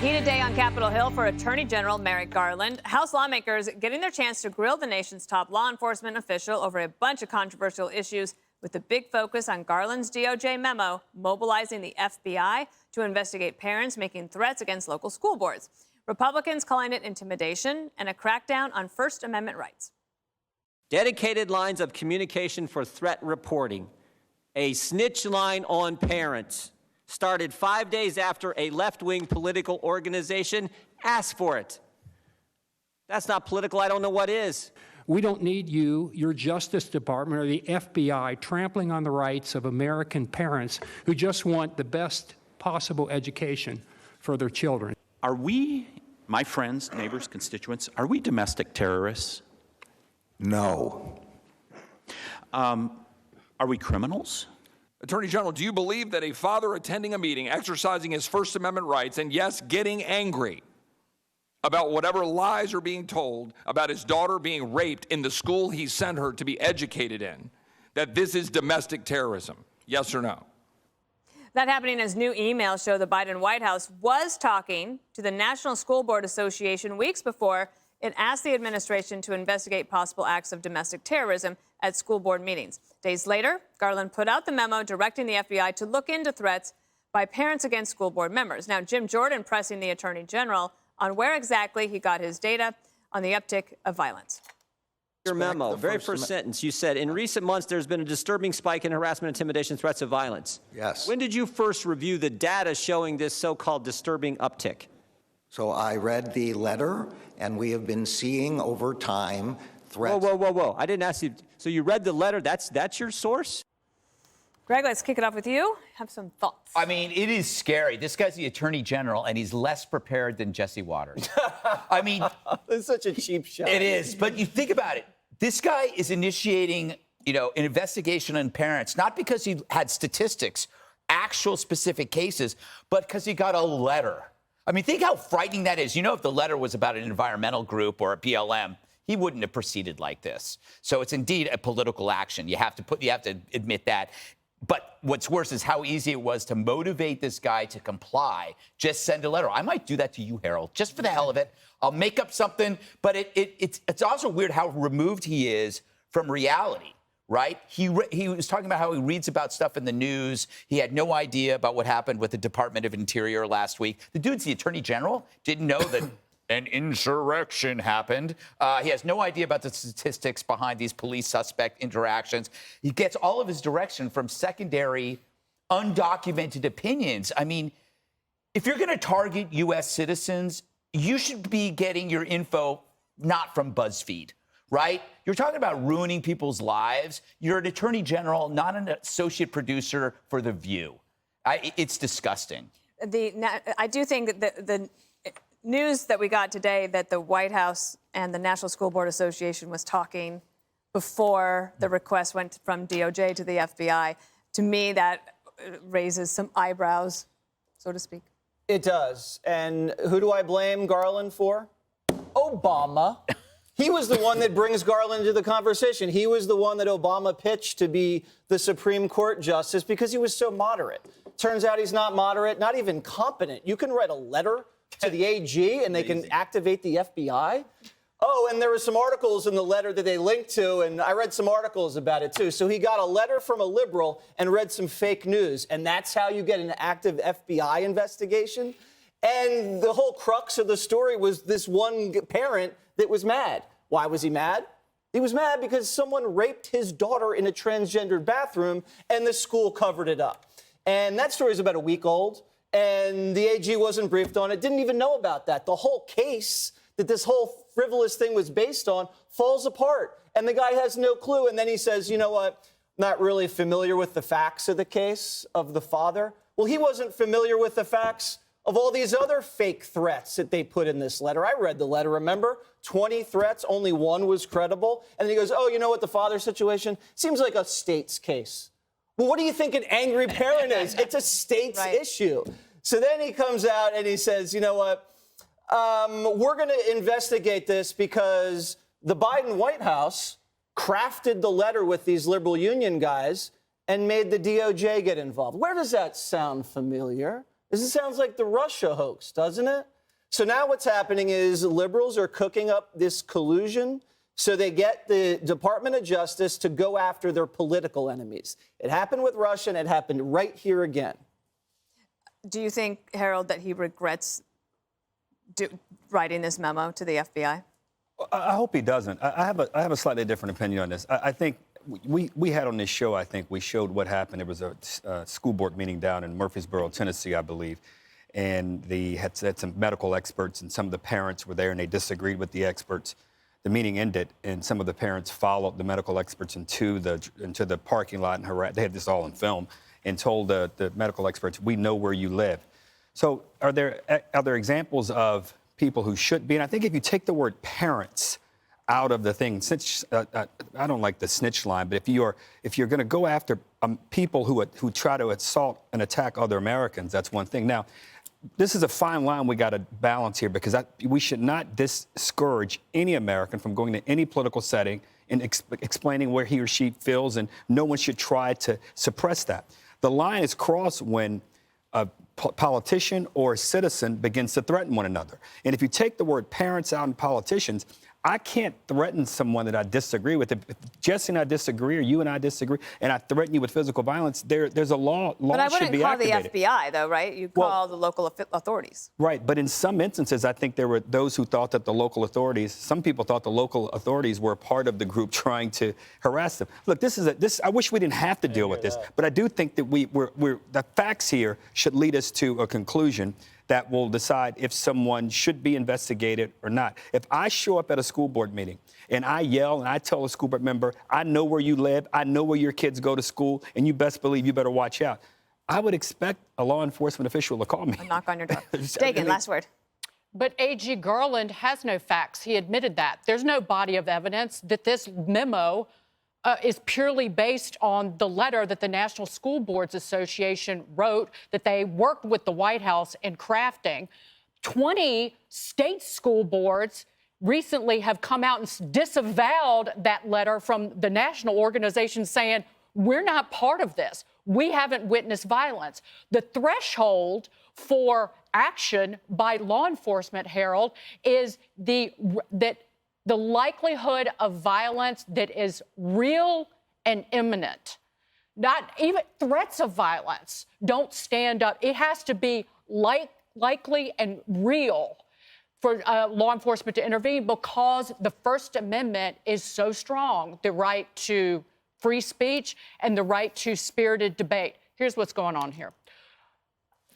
Heated day on Capitol Hill for Attorney General Merrick Garland. House lawmakers getting their chance to grill the nation's top law enforcement official over a bunch of controversial issues, with a big focus on Garland's DOJ memo mobilizing the FBI to investigate parents making threats against local school boards. Republicans calling it intimidation and a crackdown on First Amendment rights. Dedicated lines of communication for threat reporting. A snitch line on parents. Started 5 days after a left-wing political organization asked for it. That's not political. I don't know what is. We don't need you, your Justice Department, or the FBI trampling on the rights of American parents who just want the best possible education for their children. Are we, my friends, neighbors, constituents, are we domestic terrorists? No. Are we criminals? Attorney General, do you believe that a father attending a meeting, exercising his First Amendment rights, and yes, getting angry about whatever lies are being told about his daughter being raped in the school he sent her to be educated in, that this is domestic terrorism? Yes or no? That happening as new emails show the Biden White House was talking to the National School Board Association weeks before it asked the administration to investigate possible acts of domestic terrorism at school board meetings. Days later, Garland put out the memo directing the FBI to look into threats by parents against school board members. Now, Jim Jordan pressing the Attorney General on where exactly he got his data on the uptick of violence. Your memo, very first sentence, you said, in recent months, there's been a disturbing spike in harassment, intimidation, threats of violence. Yes. When did you first review the data showing this so-called disturbing uptick? So I read the letter, and we have been seeing over time threats. Whoa. I didn't ask you. So you read the letter. That's your source? Greg, let's kick it off with you. Have some thoughts. I mean, it is scary. This guy's the Attorney General, and he's less prepared than Jesse Waters. I mean, it's such a cheap shot. It is. But you think about it. This guy is initiating, an investigation on parents, not because he had statistics, actual specific cases, but because he got a letter. I mean, think how frightening that is. If the letter was about an environmental group or a BLM, he wouldn't have proceeded like this. So it's indeed a political action. You have to admit that. But what's worse is how easy it was to motivate this guy to comply. Just send a letter. I might do that to you, Harold, just for the hell of it. I'll make up something. But it's also weird how removed he is from reality, right? He was talking about how he reads about stuff in the news. He had no idea about what happened with the Department of Interior last week. The dude's the Attorney General, didn't know that an insurrection happened. He has no idea about the statistics behind these police suspect interactions. He gets all of his direction from secondary, undocumented opinions. I mean, if you're going to target U.S. citizens, you should be getting your info not from BuzzFeed, right? You're talking about ruining people's lives. You're an Attorney General, not an associate producer for The View. It's disgusting. I do think that the news that we got today that the White House and the National School Board Association was talking before the request went from DOJ to the FBI, to me, that raises some eyebrows, so to speak. It does. And who do I blame Garland for? Obama. He was the one that brings Garland into the conversation. He was the one that Obama pitched to be the Supreme Court justice because he was so moderate. Turns out he's not moderate, not even competent. You can write a letter to the AG and they can activate the FBI. Oh, and there were some articles in the letter that they linked to, and I read some articles about it too. So he got a letter from a liberal and read some fake news, and that's how you get an active FBI investigation. And the whole crux of the story was this one parent that was mad. Why was he mad? He was mad because someone raped his daughter in a transgendered bathroom, and the school covered it up. And that story is about a week old. And the AG wasn't briefed on it, didn't even know about that. The whole case that this whole frivolous thing was based on falls apart. And the guy has no clue. And then he says, you know what, not really familiar with the facts of the case of the father. Well, he wasn't familiar with the facts of all these other fake threats that they put in this letter. I read the letter, remember? 20 threats, only one was credible. And then he goes, oh, you know what, the father situation seems like a state's case. Well, what do you think an angry parent is? It's a state's issue. So then he comes out and he says, you know what, we're going to investigate this because the Biden White House crafted the letter with these liberal union guys and made the DOJ get involved. Where does that sound familiar? This sounds like the Russia hoax, doesn't it? So now what's happening is liberals are cooking up this collusion so they get the Department of Justice to go after their political enemies. It happened with Russia, and it happened right here again. Do you think, Harold, that he regrets writing this memo to the FBI? I hope he doesn't. I have a slightly different opinion on this. I think we had on this show, I think we showed what happened. It was a school board meeting down in Murfreesboro, Tennessee, I believe. And they had some medical experts, and some of the parents were there, and they disagreed with the experts. The meeting ended, and some of the parents followed the medical experts into the parking lot, and they had this all on film, and told the medical experts, "We know where you live." So are there examples of people who should be? And I think if you take the word parents out of the thing, since I don't like the snitch line, but if you're going to go after people who try to assault and attack other Americans, that's one thing. Now, this is a fine line we got to balance here, because we should not discourage any American from going to any political setting and explaining where he or she feels, and no one should try to suppress that. The line is crossed when a politician or a citizen begins to threaten one another. And if you take the word parents out and politicians, I can't threaten someone that I disagree with. If Jesse and I disagree, or you and I disagree, and I threaten you with physical violence, there's a law But I should be wouldn't call activated. the FBI, though, right? You call the local authorities. Right, but in some instances, I think there were those who thought that some people thought the local authorities were part of the group trying to harass them. Look, I wish we didn't have to deal with this, but I do think that the facts here should lead us to a conclusion that will decide if someone should be investigated or not. If I show up at a school board meeting and I yell and I tell a school board member, "I know where you live, I know where your kids go to school, and you best believe you better watch out," I would expect a law enforcement official to call me. A knock on your door. Dagan, last word. But A.G. Garland has no facts. He admitted that. There's no body of evidence that this memo is purely based on the letter that the National School Boards Association wrote, that they worked with the White House in crafting. 20 state school boards recently have come out and disavowed that letter from the national organization, saying, "We're not part of this. We haven't witnessed violence." The threshold for action by law enforcement, Harold, is the likelihood of violence that is real and imminent. Not even threats of violence don't stand up. It has to be likely and real for law enforcement to intervene, because the First Amendment is so strong, the right to free speech and the right to spirited debate. Here's what's going on here.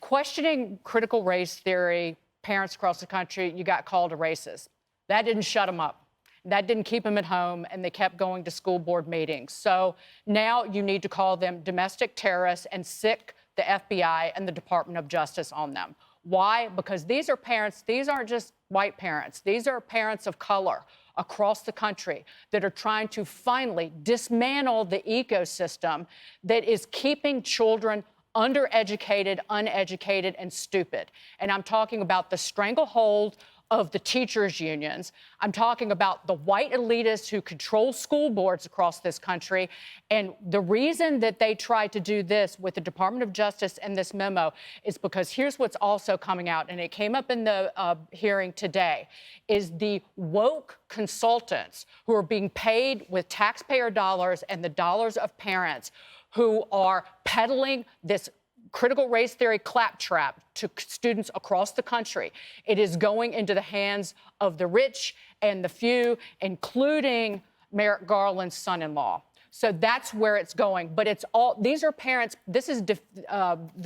Questioning critical race theory, parents across the country, you got called a racist. That didn't shut them up. That didn't keep them at home, and they kept going to school board meetings. So now you need to call them domestic terrorists and sick the FBI and the Department of Justice on them. Why? Because these are parents, these aren't just white parents. These are parents of color across the country that are trying to finally dismantle the ecosystem that is keeping children undereducated, uneducated, and stupid. And I'm talking about the stranglehold of the teachers' unions. I'm talking about the white elitists who control school boards across this country. And the reason that they tried to do this with the Department of Justice and this memo is because here's what's also coming out, and it came up in the hearing today, is the woke consultants who are being paid with taxpayer dollars and the dollars of parents who are peddling this critical race theory claptrap to students across the country. It is going into the hands of the rich and the few, including Merrick Garland's son-in-law. So that's where it's going. But it's all, these are parents, this is the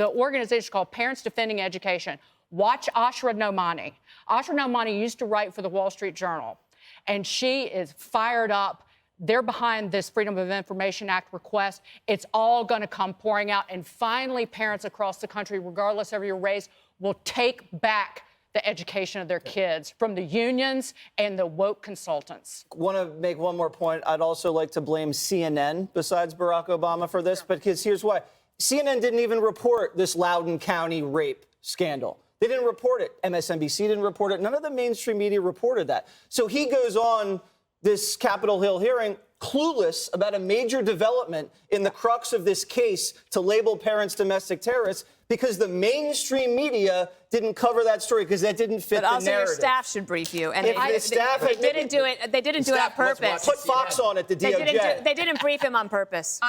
organization called Parents Defending Education. Watch Ashra Nomani. Ashra Nomani used to write for the Wall Street Journal, and she is fired up. They're behind this Freedom of Information Act request. It's all going to come pouring out. And finally, parents across the country, regardless of your race, will take back the education of their kids from the unions and the woke consultants. Want to make one more point. I'd also like to blame CNN besides Barack Obama for this, because here's why. CNN didn't even report this Loudoun County rape scandal. They didn't report it. MSNBC didn't report it. None of the mainstream media reported that. So he goes on this Capitol Hill hearing clueless about a major development in the crux of this case to label parents domestic terrorists because the mainstream media didn't cover that story because that didn't fit But the also narrative. your staff should brief you. And If the staff they had- didn't do it. They didn't do it on staff was purpose. Put Fox on it, the DOJ. They didn't brief him on purpose.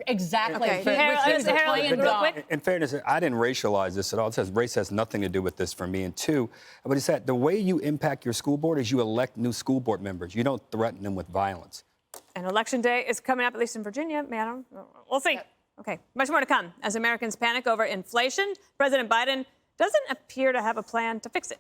Exactly. Okay. But Harold, which is a Harold, plain real dumb. quick. In fairness, I didn't racialize this at all. It says race has nothing to do with this for me. And two, what he said, the way you impact your school board is you elect new school board members. You don't threaten them with violence. And election day is coming up, at least in Virginia. Man, we'll see. Okay, much more to come. As Americans panic over inflation, President Biden doesn't appear to have a plan to fix it.